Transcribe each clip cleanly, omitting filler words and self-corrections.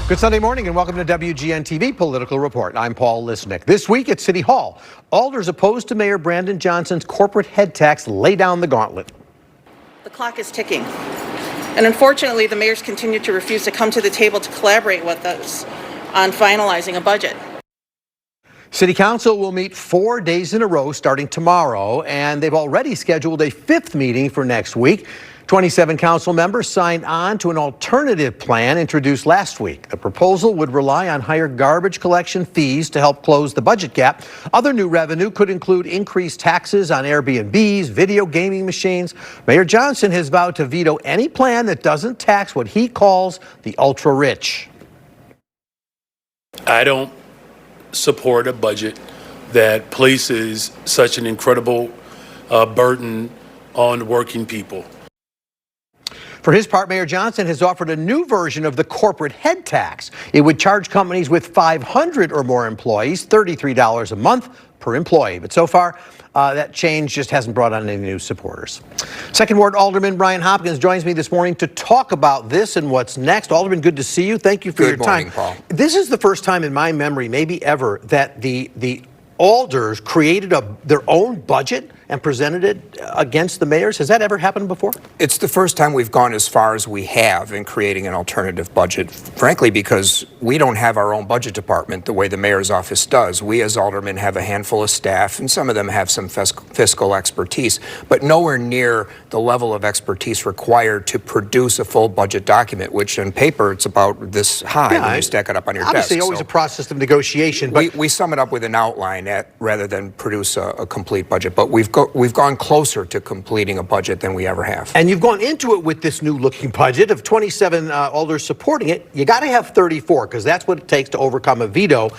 Good Sunday morning and welcome to WGN TV Political Report. I'm Paul Lisnick. This week at City Hall, alders opposed to Mayor Brandon Johnson's corporate head tax lay down the gauntlet. The clock is ticking. And unfortunately, the mayors continue to refuse to come to the table to collaborate with us on finalizing a budget. City Council will meet 4 days in a row starting tomorrow, and they've already scheduled a 5th meeting for next week. 27 council members signed on to an alternative plan introduced last week. The proposal would rely on higher garbage collection fees to help close the budget gap. Other new revenue could include increased taxes on Airbnbs, video gaming machines. Mayor Johnson has vowed to veto any plan that doesn't tax what he calls the ultra-rich. I don't support a budget that places such an incredible burden on working people. For his part, Mayor Johnson has offered a new version of the corporate head tax. It would charge companies with 500 or more employees $33 a month per employee. But so far, that change just hasn't brought on any new supporters. Second Ward Alderman Brian Hopkins joins me this morning to talk about this and what's next. Alderman, good to see you. Thank you for your time. Good morning, Paul. This is the first time in my memory, maybe ever, that the alders created their own budget and presented it against the mayors. Has that ever happened before? It's the first time we've gone as far as we have in creating an alternative budget, frankly, because we don't have our own budget department the way the mayor's office does. We as aldermen have a handful of staff, and some of them have some fiscal expertise, but nowhere near the level of expertise required to produce a full budget document, which on paper it's about this high when you stack it up on your desk. Obviously, always a process of negotiation. But we sum it up with an outline rather than produce a complete budget, but we've gone closer to completing a budget than we ever have. And you've gone into it with this new looking budget of 27 alders supporting it. You got to have 34 because that's what it takes to overcome a veto.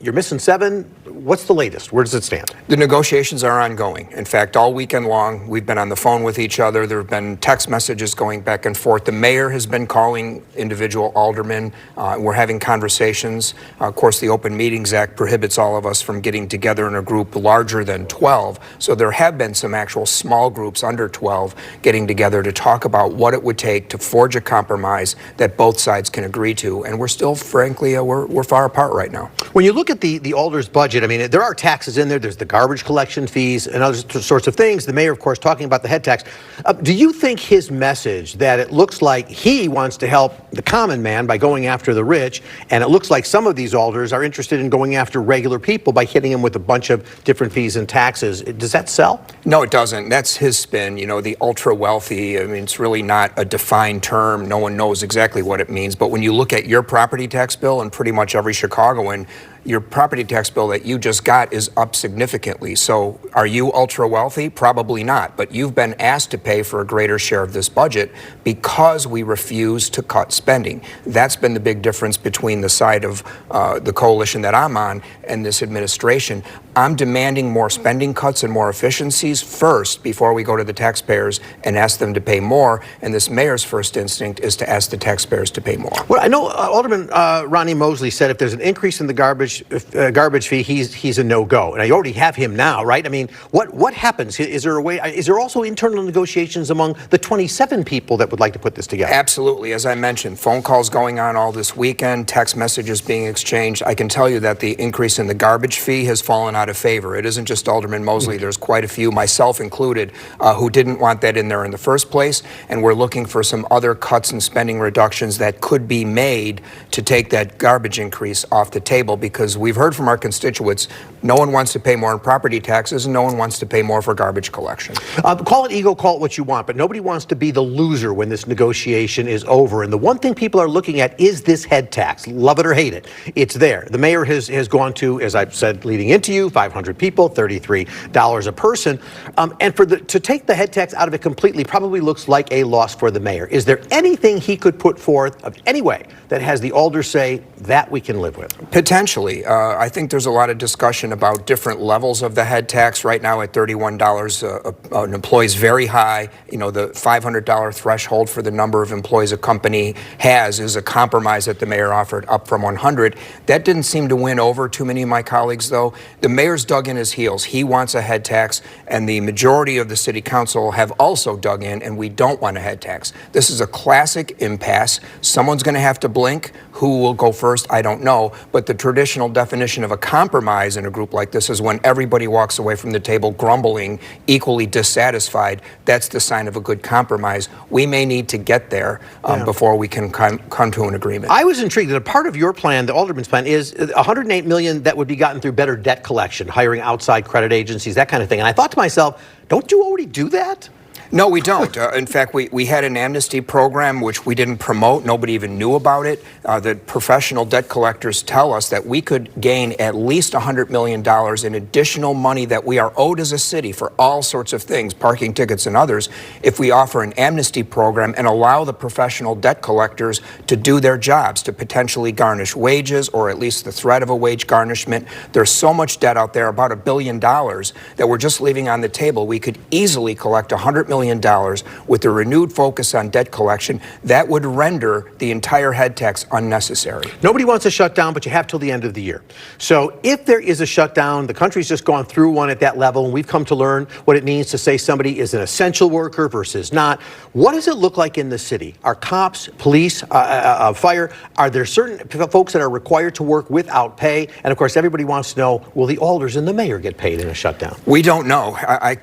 You're missing 7. What's the latest? Where does it stand? The negotiations are ongoing. In fact, all weekend long, we've been on the phone with each other. There have been text messages going back and forth. The mayor has been calling individual aldermen. We're having conversations. Of course, the Open Meetings Act prohibits all of us from getting together in a group larger than 12. So there have been some actual small groups under 12 getting together to talk about what it would take to forge a compromise that both sides can agree to. And we're still, frankly, we're far apart right now. When you look at the alders budget, I mean, there are taxes in there. There's the garbage collection fees and other sorts of things. The mayor, of course, talking about the head tax. Do you think his message that it looks like he wants to help the common man by going after the rich, and it looks like some of these alders are interested in going after regular people by hitting them with a bunch of different fees and taxes, does that sell? No, it doesn't. That's his spin. You know, the ultra wealthy, I mean, it's really not a defined term. No one knows exactly what it means. But when you look at your property tax bill and pretty much every Chicagoan, your property tax bill that you just got is up significantly. So are you ultra wealthy? Probably not. But you've been asked to pay for a greater share of this budget because we refuse to cut spending. That's been the big difference between the side of the coalition that I'm on and this administration. I'm demanding more spending cuts and more efficiencies first before we go to the taxpayers and ask them to pay more. And this mayor's first instinct is to ask the taxpayers to pay more. Well, I know Alderman Ronnie Mosley said if there's an increase in the garbage fee, he's a no-go. And I already have him now, right? I mean, what happens? Is there a way? Is there also internal negotiations among the 27 people that would like to put this together? Absolutely. As I mentioned, phone calls going on all this weekend, text messages being exchanged. I can tell you that the increase in the garbage fee has fallen out of favor. It isn't just Alderman Mosley. There's quite a few, myself included, who didn't want that in there in the first place. And we're looking for some other cuts and spending reductions that could be made to take that garbage increase off the table, because we've heard from our constituents, no one wants to pay more in property taxes and no one wants to pay more for garbage collection. Call it ego, call it what you want, but nobody wants to be the loser when this negotiation is over. And the one thing people are looking at is this head tax. Love it or hate it, it's there. The mayor has gone to, as I've said leading into you, 500 people, $33 a person. And to take the head tax out of it completely probably looks like a loss for the mayor. Is there anything he could put forth of any way that has the alders say that we can live with? Potentially. I think there's a lot of discussion about different levels of the head tax. Right now at $31, an employee is very high. You know, the $500 threshold for the number of employees a company has is a compromise that the mayor offered, up from $100. That didn't seem to win over too many of my colleagues, though. The mayor's dug in his heels. He wants a head tax, and the majority of the city council have also dug in, and we don't want a head tax. This is a classic impasse. Someone's going to have to blink. Who will go first? I don't know. But the traditional definition of a compromise in a group like this is when everybody walks away from the table grumbling, equally dissatisfied. That's the sign of a good compromise. We may need to get there before we can come to an agreement. I was intrigued that a part of your plan, the Alderman's plan, is $108 million that would be gotten through better debt collection, hiring outside credit agencies, that kind of thing. And I thought to myself, don't you already do that? No, we don't. In fact, we had an amnesty program which we didn't promote. Nobody even knew about it. The professional debt collectors tell us that we could gain at least $100 million in additional money that we are owed as a city for all sorts of things, parking tickets and others, if we offer an amnesty program and allow the professional debt collectors to do their jobs, to potentially garnish wages or at least the threat of a wage garnishment. There's so much debt out there, about $1 billion, that we're just leaving on the table. We could easily collect $100 million with a renewed focus on debt collection. That would render the entire head tax unnecessary. Nobody wants a shutdown, but you have till the end of the year. So if there is a shutdown, the country's just gone through one at that level, and we've come to learn what it means to say somebody is an essential worker versus not. What does it look like in the city? Are cops, police, fire, are there certain folks that are required to work without pay? And of course, everybody wants to know, will the alders and the mayor get paid in a shutdown? We don't know.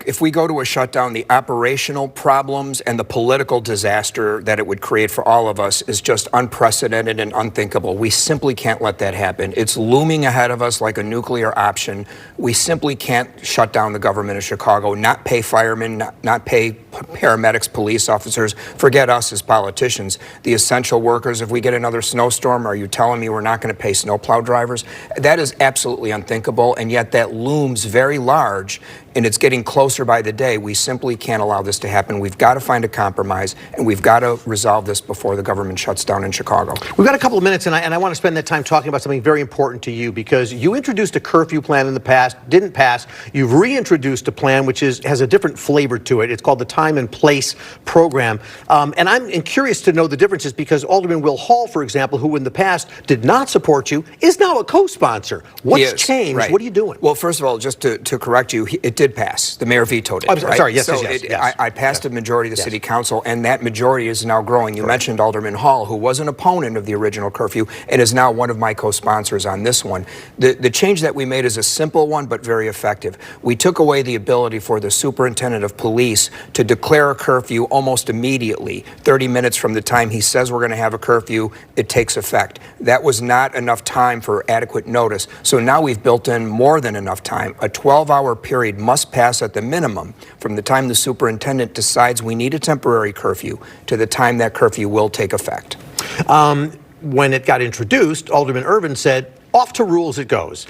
If we go to a shutdown, the operational problems and the political disaster that it would create for all of us is just unprecedented and unthinkable. We simply can't let that happen. It's looming ahead of us like a nuclear option. We simply can't shut down the government of Chicago, not pay firemen, not pay paramedics, police officers. Forget us as politicians. The essential workers, if we get another snowstorm, are you telling me we're not going to pay snowplow drivers? That is absolutely unthinkable, and yet that looms very large, and it's getting closer by the day. We simply can't allow this to happen. We've got to find a compromise, and we've got to resolve this before the government shuts down in Chicago. We've got a couple of minutes, and I want to spend that time talking about something very important to you, because you introduced a curfew plan in the past, didn't pass. You've reintroduced a plan which has a different flavor to it. It's called the Time and Place program. And I'm curious to know the differences, because Alderman Will Hall, for example, who in the past did not support you, is now a co-sponsor. What's changed? Right. What are you doing? Well, first of all, just to correct you, it did pass. The mayor vetoed it. I'm sorry. Yes, so yes. I passed a majority of the city council, and that majority is now growing. You mentioned Alderman Hall, who was an opponent of the original curfew and is now one of my co-sponsors on this one. The change that we made is a simple one, but very effective. We took away the ability for the superintendent of police to declare a curfew almost immediately. 30 minutes from the time he says we're going to have a curfew, it takes effect. That was not enough time for adequate notice. So now we've built in more than enough time. A 12-hour period must pass at the minimum from the time the superintendent decides we need a temporary curfew to the time that curfew will take effect. When it got introduced, Alderman Irvin said, off to rules it goes.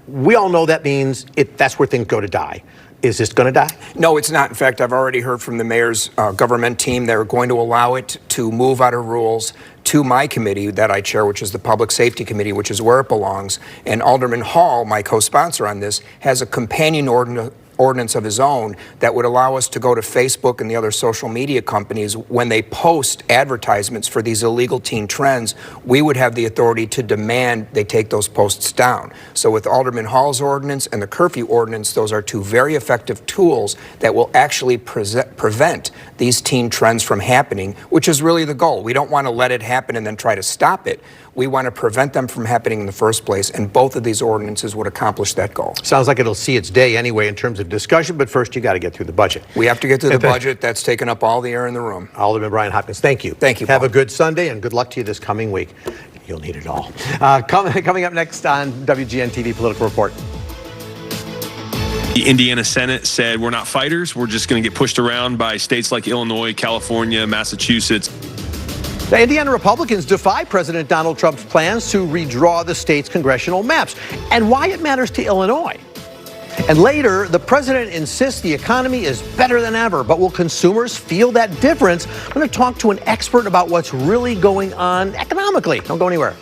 We all know that means that's where things go to die. Is this going to die? No, it's not. In fact, I've already heard from the mayor's government team. They're going to allow it to move out of rules to my committee that I chair, which is the Public Safety Committee, which is where it belongs. And Alderman Hall, my co-sponsor on this, has a companion ordinance of his own that would allow us to go to Facebook and the other social media companies when they post advertisements for these illegal teen trends. We would have the authority to demand they take those posts down. So with Alderman Hall's ordinance and the curfew ordinance, those are two very effective tools that will actually prevent these teen trends from happening, which is really the goal. We don't want to let it happen and then try to stop it. We want to prevent them from happening in the first place, and both of these ordinances would accomplish that goal. Sounds like it'll see its day anyway in terms of discussion, but first you got to get through the budget. We have to get through the budget. That's taken up all the air in the room. Alderman Brian Hopkins, thank you. Thank you, Have Paul. a good Sunday, and good luck to you this coming week. You'll need it all. Coming up next on WGN TV Political Report. The Indiana Senate said we're not fighters. We're just going to get pushed around by states like Illinois, California, Massachusetts. The Indiana Republicans defy President Donald Trump's plans to redraw the state's congressional maps, and why it matters to Illinois. And later, the president insists the economy is better than ever, but will consumers feel that difference? I'm going to talk to an expert about what's really going on economically. Don't go anywhere.